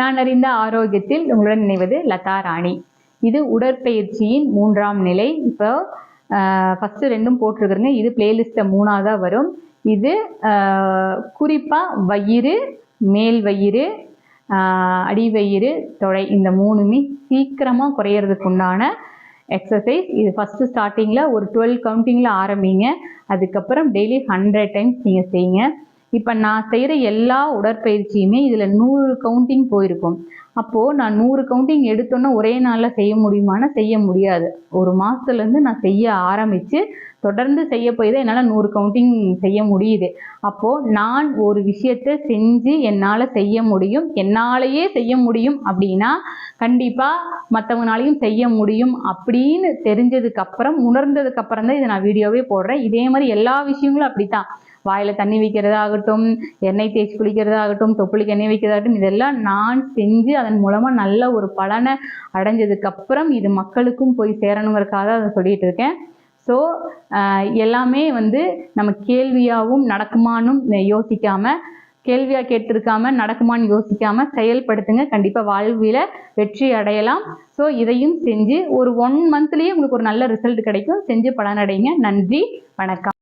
நான் அறிந்த ஆரோக்கியத்தில் உங்களுடன் நினைவது லதா ராணி. இது உடற்பயிற்சியின் 3ஆம் நிலை. இப்போ ஃபஸ்ட்டு 2ம் போட்டிருக்கிறேங்க. இது பிளேலிஸ்ட்டில் 3ஆவதாக வரும். இது குறிப்பாக வயிறு, மேல் வயிறு, அடிவயிறு, தொடை இந்த 3மே சீக்கிரமாக குறையிறதுக்கு உண்டான எக்ஸசைஸ். இது ஃபஸ்ட்டு ஸ்டார்டிங்கில் ஒரு 12 கவுண்டிங்கில் ஆரம்பிங்க. அதுக்கப்புறம் டெய்லி 100 டைம்ஸ் நீங்கள் செய்யுங்க. இப்போ நான் செய்கிற எல்லா உடற்பயிற்சியுமே இதில் 100 கவுண்டிங் போயிருக்கும். அப்போது நான் 100 கவுண்டிங் எடுத்தோன்னே ஒரே நாளில் செய்ய முடியுமானா செய்ய முடியாது. ஒரு மாதத்துலேருந்து நான் செய்ய ஆரம்பித்து தொடர்ந்து செய்ய போய் தான் என்னால் 100 கவுண்டிங் செய்ய முடியுது. அப்போது நான் ஒரு விஷயத்தை செஞ்சு என்னால் செய்ய முடியும், என்னாலேயே செய்ய முடியும் அப்படின்னா கண்டிப்பாக மற்றவங்களாலையும் செய்ய முடியும் அப்படின்னு தெரிஞ்சதுக்கப்புறம், உணர்ந்ததுக்கப்புறம் தான் இதை நான் வீடியோவே போடுறேன். இதே மாதிரி எல்லா விஷயங்களும் அப்படி தான். வாயில் தண்ணி வைக்கிறதாகட்டும், எண்ணெய் தேய்ச்சி குளிக்கிறதாகட்டும், தொப்புளுக்கு எண்ணெய் வைக்கிறதாகட்டும், இதெல்லாம் நான் செஞ்சு அதன் மூலமாக நல்ல ஒரு பலனை அடைஞ்சதுக்கப்புறம் இது மக்களுக்கும் போய் சேரணுங்கிறதுக்காக தான் அதை சொல்லிகிட்டு இருக்கேன். ஸோ எல்லாமே நம்ம கேள்வியாகவும் நடக்குமானும் யோசிக்காமல், கேள்வியாக கேட்டிருக்காமல் நடக்குமான்னு யோசிக்காமல் செயல்படுத்துங்க. கண்டிப்பாக வாழ்வில் வெற்றி அடையலாம். ஸோ இதையும் செஞ்சு ஒரு 1 மந்த்லேயே உங்களுக்கு ஒரு நல்ல ரிசல்ட் கிடைக்கும். செஞ்சு பலனடைங்க. நன்றி, வணக்கம்.